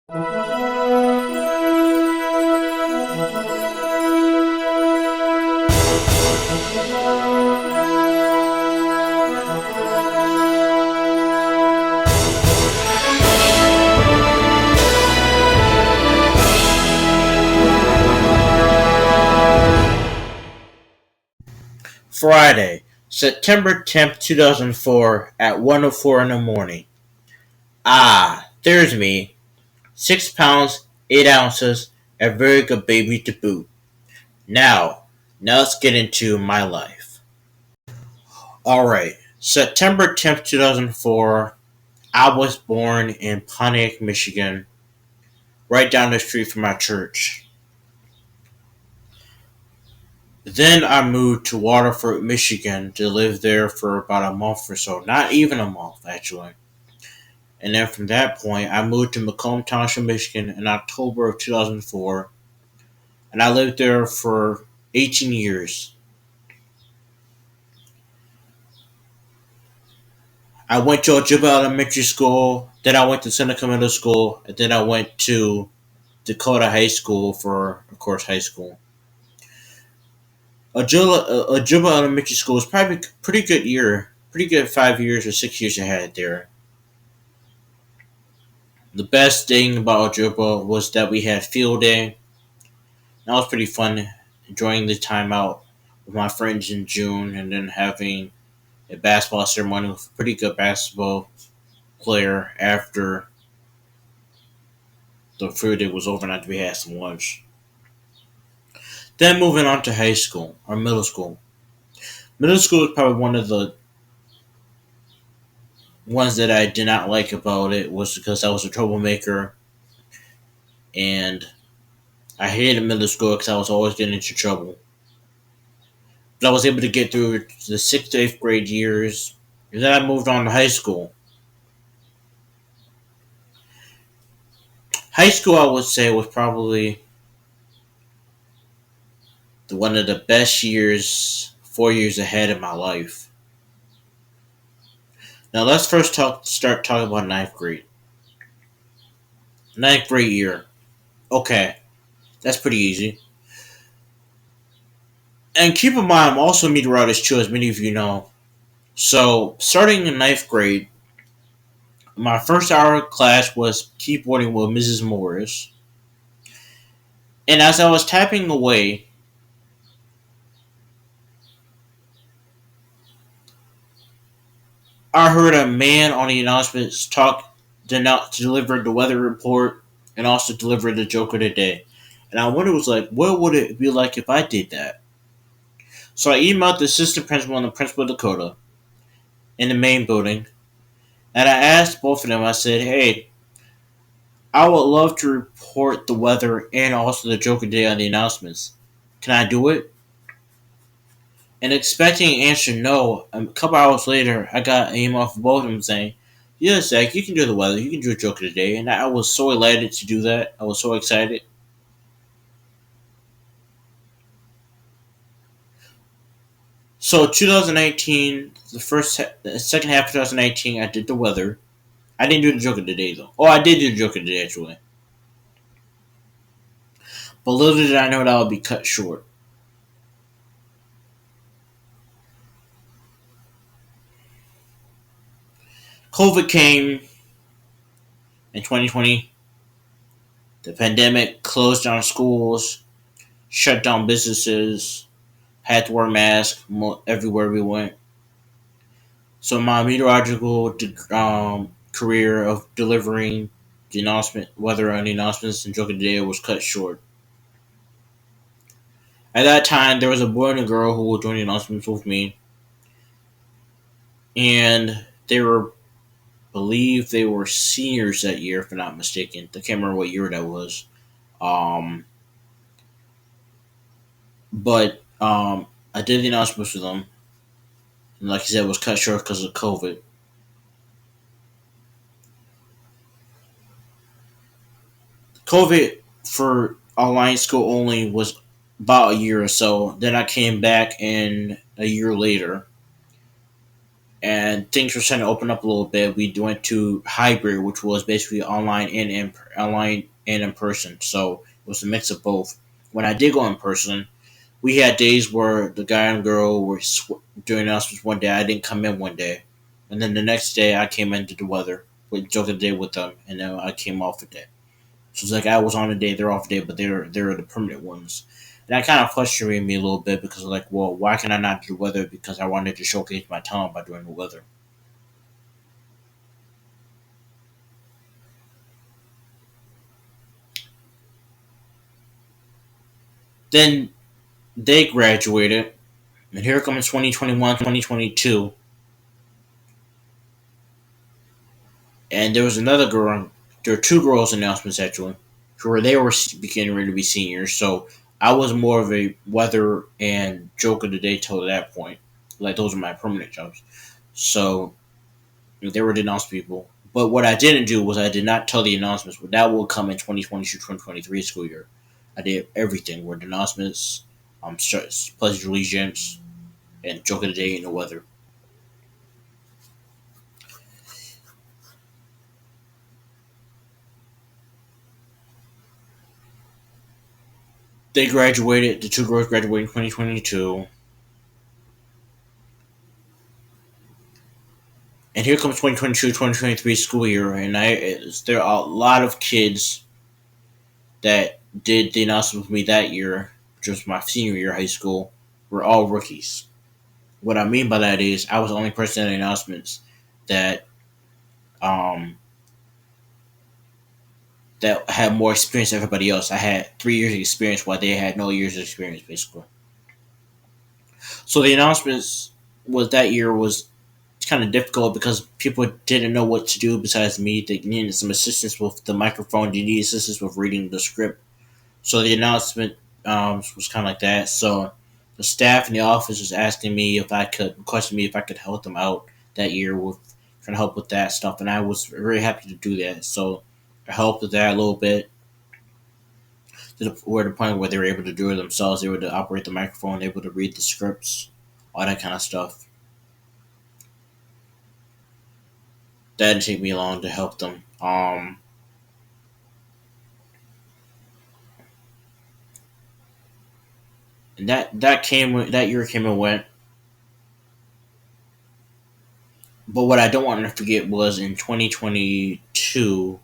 Friday, September 10th, 2004 at 1:04 in the morning. Ah, there's me. 6 pounds, 8 ounces, a very good baby to boot. Now let's get into my life. Alright, September 10th, 2004, I was born in Pontiac, Michigan, right down the street from my church. Then I moved to Waterford, Michigan to live there for about a month or so. Not even a month, actually. And then from that point, I moved to Macomb Township, Michigan in October of 2004. And I lived there for 18 years. I went to Ojibwa Elementary School, then I went to Seneca Middle School, and then I went to Dakota High School for, of course, high school. Ojibwa Elementary School was probably a pretty good year. Pretty good 5 years or 6 years I had there. The best thing about Ojibwa was that we had field day. That was pretty fun, enjoying the time out with my friends in June and then having a basketball ceremony with a pretty good basketball player after the field day was over and after we had some lunch. Then moving on to high school, or middle school. Middle school is probably one of the ones that I did not like about it was because I was a troublemaker and I hated middle school because I was always getting into trouble. But I was able to get through the 6th to 8th grade years, and then I moved on to high school. High school, I would say, was probably one of the best years, 4 years ahead of my life. Now let's first start talking about ninth grade. Ninth grade year. Okay, that's pretty easy. And keep in mind, I'm also a meteorologist too, as many of you know. So, starting in ninth grade, my first hour of class was keyboarding with Mrs. Morris. And as I was tapping away, I heard a man on the announcements deliver the weather report and also deliver the joke of the day. And I wonder was like, what would it be like if I did that? So I emailed the assistant principal and the principal of Dakota in the main building, and I asked both of them. I said, "Hey, I would love to report the weather and also the joke of the day on the announcements. Can I do it?" And expecting an answer no, a couple hours later, I got an email from both of them saying, "Yes, Zach, you can do the weather. You can do a joke of the day." And I was so elated to do that. I was so excited. So 2019, the second half of 2019, I did the weather. I didn't do the joke of the day though. Oh, I did do the joke of the day actually. But little did I know that would be cut short. COVID came in 2020. The pandemic closed down schools, shut down businesses, had to wear masks everywhere we went. So my meteorological career of delivering the announcement, weather on the announcements and joke of the day was cut short. At that time, there was a boy and a girl who were doing the announcements with me, and believe they were seniors that year, if I'm not mistaken. I can't remember what year that was. Um, but I did the announcements with them, and like I said, it was cut short because of COVID. COVID for online school only was about a year or so. Then I came back in a year later, and things were starting to open up a little bit. We went to hybrid, which was basically online and in person. So it was a mix of both. When I did go in person, we had days where the guy and girl were doing announcements one day. I didn't come in one day, and then the next day I came into the weather with joke of the day with them, and then I came off a day. So it's like I was on a day, they're off a day, but they're the permanent ones. And that kind of frustrated me a little bit because like, well, why can I not do weather? Because I wanted to showcase my talent by doing the weather. Then they graduated, and here comes 2021, 2022, and there was another girl. There were two girls announcements actually, who they were beginning ready to be seniors. So I was more of a weather and joke of the day till that point. Like those are my permanent jobs. So they were the announced people. But what I didn't do was I did not tell the announcements. But that will come in 2022-2023 school year. I did everything with the announcements, pledge of allegiance, and joke of the day and the weather. They graduated. The two girls graduated in 2022, and here comes 2022-2023 school year, and there are a lot of kids that did the announcement with me that year, which was my senior year of high school, were all rookies. What I mean by that is I was the only person in the announcements that um that had more experience than everybody else. I had 3 years of experience while they had no years of experience basically. So the announcements was that year was kind of difficult because people didn't know what to do besides me. They needed some assistance with the microphone. They needed assistance with reading the script. So the announcement was kind of like that. So the staff in the office was asking me if I could, requesting me if I could help them out that year with trying to help with that stuff, and I was very happy to do that. So I helped with that a little bit to the point where they were able to do it themselves. They were able to operate the microphone, able to read the scripts, all that kind of stuff. That didn't take me long to help them. And that year came and went. But what I don't want to forget was in 2022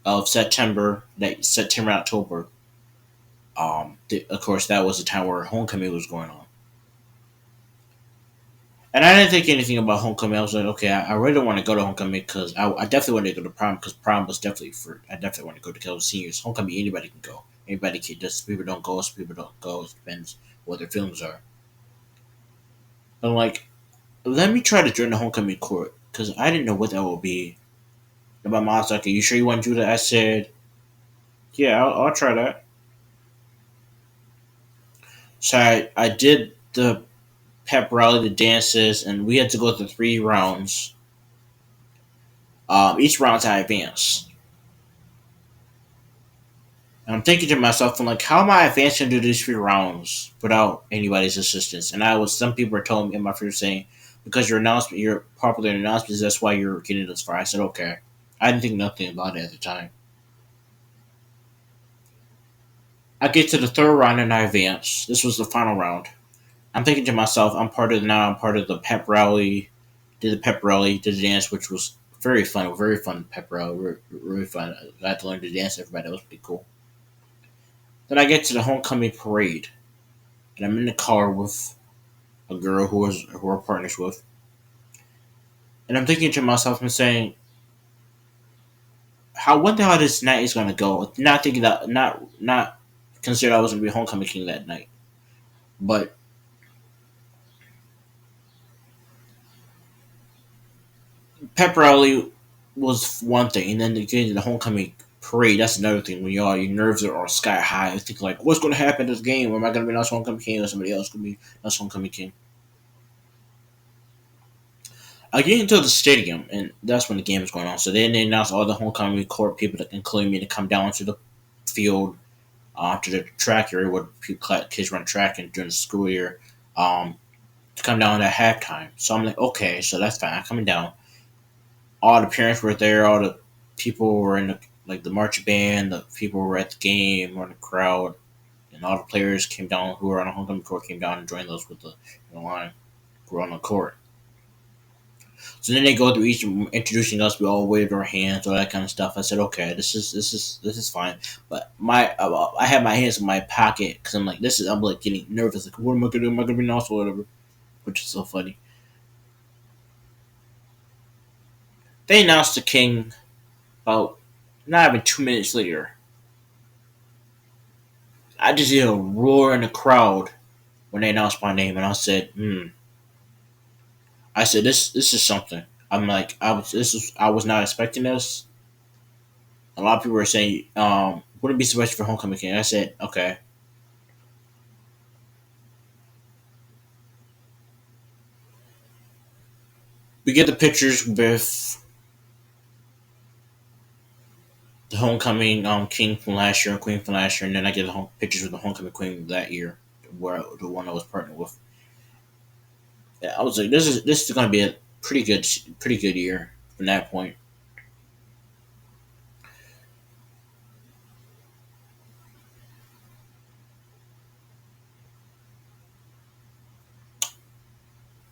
of September October. Of course, that was the time where homecoming was going on, and I didn't think anything about homecoming. I was like, okay, I really don't want to go to homecoming because I definitely want to go to prom because prom was definitely for. I definitely want to go to Kelly seniors. Homecoming, anybody can go. Anybody can. Just people don't go. Some people don't go. It depends what their feelings are. But I'm like, let me try to join the homecoming court because I didn't know what that would be. And my mom's like, "Are you sure you want to do that?" I said, "Yeah, I'll try that." So I did the pep rally, the dances, and we had to go through 3 rounds. Each round I advanced. And I'm thinking to myself, I'm like, how am I advancing to these 3 rounds without anybody's assistance? And some people were telling me in my first saying, because you're popular in announcements, that's why you're getting this far. I said, okay. I didn't think nothing about it at the time. I get to the third round and I advance. This was the final round. I'm thinking to myself, I'm part of the pep rally, did the pep rally, did the dance, which was very fun pep rally, really fun. I got to learn to dance with everybody, that was pretty cool. Then I get to the homecoming parade, and I'm in the car with a girl who we're partners with, and I'm thinking to myself and saying, how wonder how this night is gonna go. Not thinking that not consider I was gonna be homecoming king that night, but pep rally was one thing, and then getting to the homecoming parade, that's another thing. When your nerves are sky high, you think like, what's going to happen in this game? Am I going to be announced homecoming king, or somebody else going to be announced homecoming king? I get into the stadium, and that's when the game is going on. So then they announce all the homecoming court people, including me, to come down to the field, to the track area where kids run track and during the school year. Um, to come down at halftime. So I'm like, okay, so that's fine. I'm coming down. All the parents were there. All the people were in the like the marching band. The people were at the game or in the crowd, and all the players came down who were on the homecoming court came down and joined us with the line. Who were on the court. So then they go through each introducing us. We all waved our hands, all that kind of stuff. I said, okay, this is fine. But I had my hands in my pocket because I'm like I'm like getting nervous. Like, what am I gonna do? Am I gonna be nauseous or whatever? Which is so funny. They announced the king about not even 2 minutes later. I just hear a roar in the crowd when they announced my name, and I said, "Hmm." I said, "This is something." I'm like, I was not expecting this. A lot of people were saying, "Wouldn't be so much for homecoming king." I said, "Okay." We get the pictures with the homecoming king from last year and queen from last year, and then I get the pictures with the homecoming queen that year, where the one I was partnered with. Yeah, I was like, this is going to be a pretty good year from that point.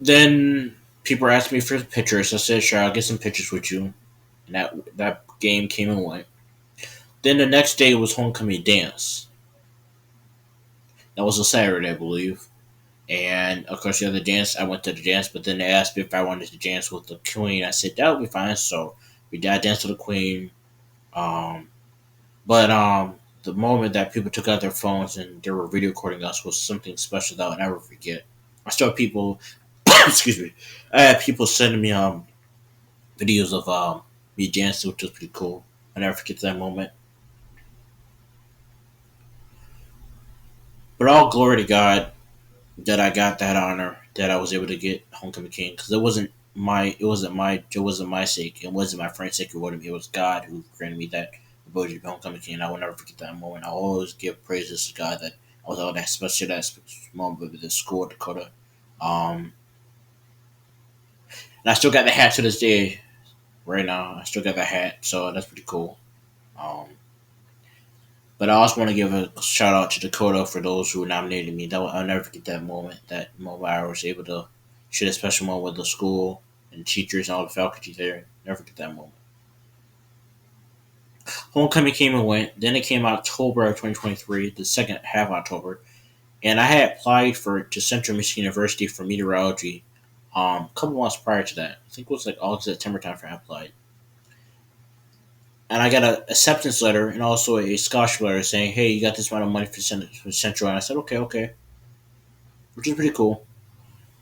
Then people asked me for pictures. I said, sure, I'll get some pictures with you. And that game came and went. Then the next day was homecoming dance. That was a Saturday, I believe. And of course, the other dance, I went to the dance, but then they asked me if I wanted to dance with the queen. I said that would be fine. So we did dance with the queen. Um, but the moment that people took out their phones and they were video recording us was something special that I'll never forget. I still have people, excuse me, I had people sending me videos of me dancing, which was pretty cool. I never forget that moment. But all glory to God that I got that honor, that I was able to get homecoming king, because it wasn't my sake, it wasn't my friend's sake, it was God who granted me that ability to be homecoming king. And I will never forget that moment. I always give praises to God that I was able to, especially that moment with the school at Dakota. Um, and I still got the hat to this day. Right now, I still got the hat, so that's pretty cool. Um, but I also want to give a shout out to Dakota for those who nominated me. I'll never forget that moment. That moment I was able to share a special moment with the school and teachers and all the faculty there. Never forget that moment. Homecoming came and went. Then it came October of 2023, the second half of October, and I had applied for to Central Michigan University for meteorology. A couple months prior to that, I think it was like August, September time for I applied, and I got an acceptance letter and also a scholarship letter saying, "Hey, you got this amount of money for Central," and I said, "Okay, okay," which is pretty cool.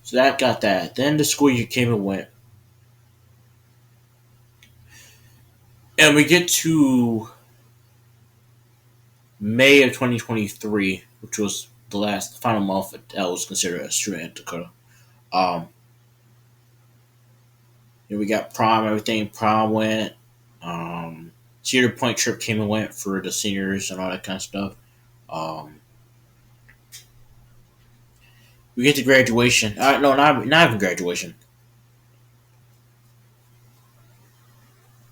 So that got that. Then the school year came and went, and we get to May of 2023, which was the final month that I was considered a student at Dakota. Um, we got prom, everything. Prom went. Um, Cedar Point trip came and went for the seniors and all that kind of stuff. Um, we get to graduation. No, not even graduation.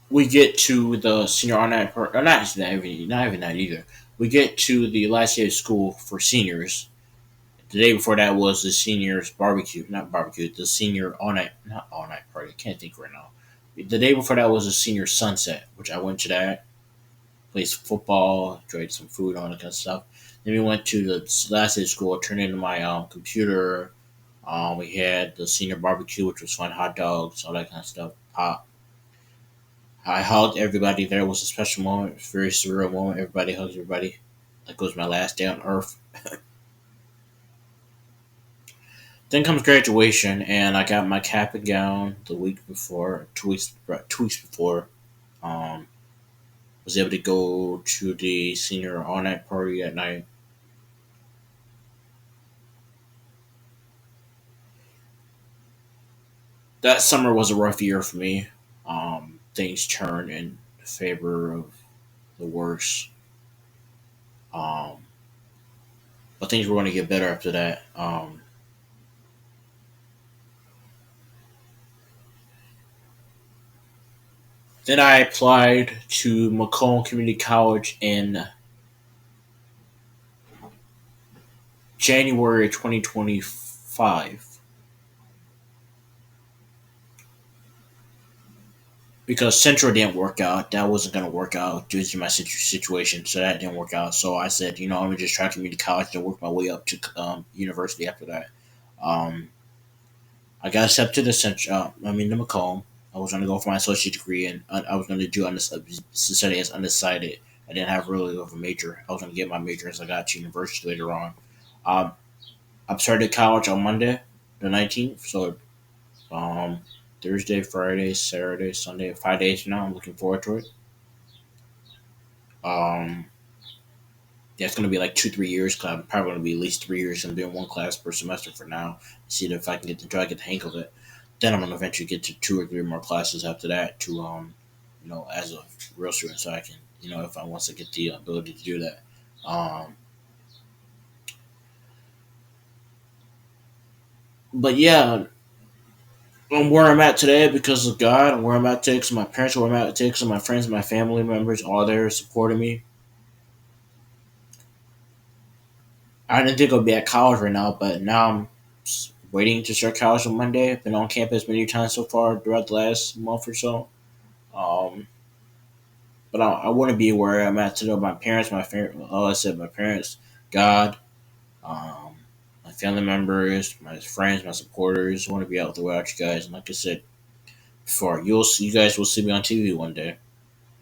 We get to the senior on night part. Not even that either. We get to the last day of school for seniors. The day before that was the seniors barbecue, not barbecue. The senior all night, not all night party. I can't think right now. The day before that was a senior sunset, which I went to that. Played some football, enjoyed some food, all that kind of stuff. Then we went to the last day of school, turned into my computer. We had the senior barbecue, which was fun, hot dogs, all that kind of stuff. I hugged everybody there. It was a special moment, a very surreal moment. Everybody hugs everybody. Like it was my last day on earth. Then comes graduation, and I got my cap and gown the week before, 2 weeks before. Um, was able to go to the senior all night party at night. That summer was a rough year for me. Things turned in favor of the worst. Um, but things were going to get better after that. Then I applied to Macomb Community College in January 2025 because Central didn't work out. That wasn't going to work out due to my situation, so that didn't work out. So I said, I'm gonna just try community college and work my way up to university after that. Um, I got accepted to to Macomb. I was going to go for my associate degree, and I was going to do study as undecided. I didn't have really of a major. I was going to get my major as I got to university later on. Um, I started college on Monday, the 19th. So um, Thursday, Friday, Saturday, Sunday, 5 days from now. I'm looking forward to it. Um, yeah, it's going to be like 2, 3 years. Cause I'm probably going to be at least 3 years and be in one class per semester for now. See if I can try to get the hang of it. Then I'm going to eventually get to 2 or 3 more classes after that to as a real student, so I can if I once I get the ability to do that. Um, but yeah, I'm where I'm at today because of God. I'm where I'm at today because of my parents. Where I'm at today because of my friends, my family members, all there supporting me. I didn't think I'd be at college right now, but now I'm waiting to start college on Monday. I've been on campus many times so far throughout the last month or so. Um, but I want to be where I'm at today. My parents, I said, my parents, God, um, my family members, my friends, my supporters. I want to be out there without you guys. And like I said before, you guys will see me on TV one day.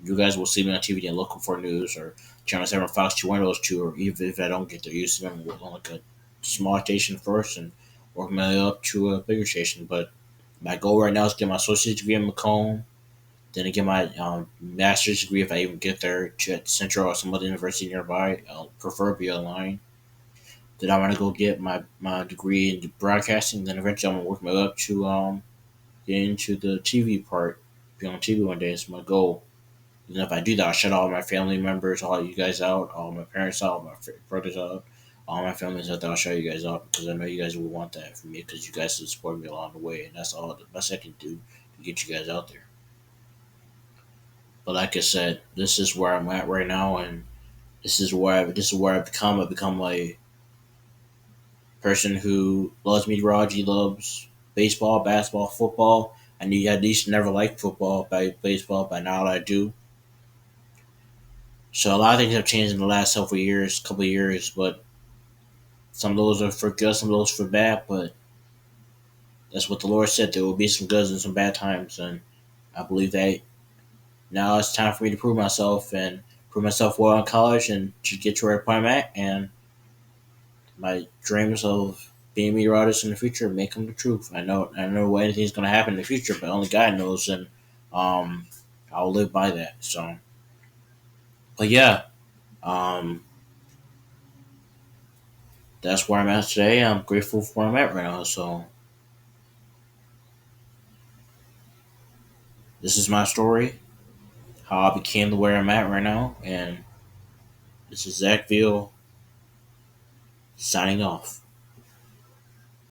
You guys will see me on TV and looking for news or Channel 7 Fox 2, one of those two, or even if I don't get there, you see me on like a small station first and work my way up to a bigger station. But my goal right now is to get my associate's degree in Macomb, then to get my master's degree if I even get there to at Central or some other university nearby, preferably online. Then I want to go get my degree in broadcasting. Then eventually I'm gonna work my way up to get into the TV part, be on TV one day. It's my goal. And if I do that, I'll shut all my family members, all you guys out, all my parents out, my brothers out, all my families out. I'll shut you guys out because I know you guys will want that from me because you guys have supported me along the way, and that's all the best I can do to get you guys out there. But like I said, this is where I'm at right now, and this is where I've become. I've become a person who loves meteorology, loves baseball, basketball, football. I knew I used to never like football, by baseball, but now I do. So a lot of things have changed in the last couple of years, but some of those are for good, some of those for bad. But that's what the Lord said. There will be some goods and some bad times, and I believe that now it's time for me to prove myself and prove myself well in college and to get to where I'm at. And my dreams of being a meteorologist in the future may come to truth. I don't know what anything's going to happen in the future, but only God knows, and um, I'll live by that. So, but yeah, um, that's where I'm at today. I'm grateful for where I'm at right now. So this is my story, how I became to where I'm at right now, and this is Zach Veal signing off.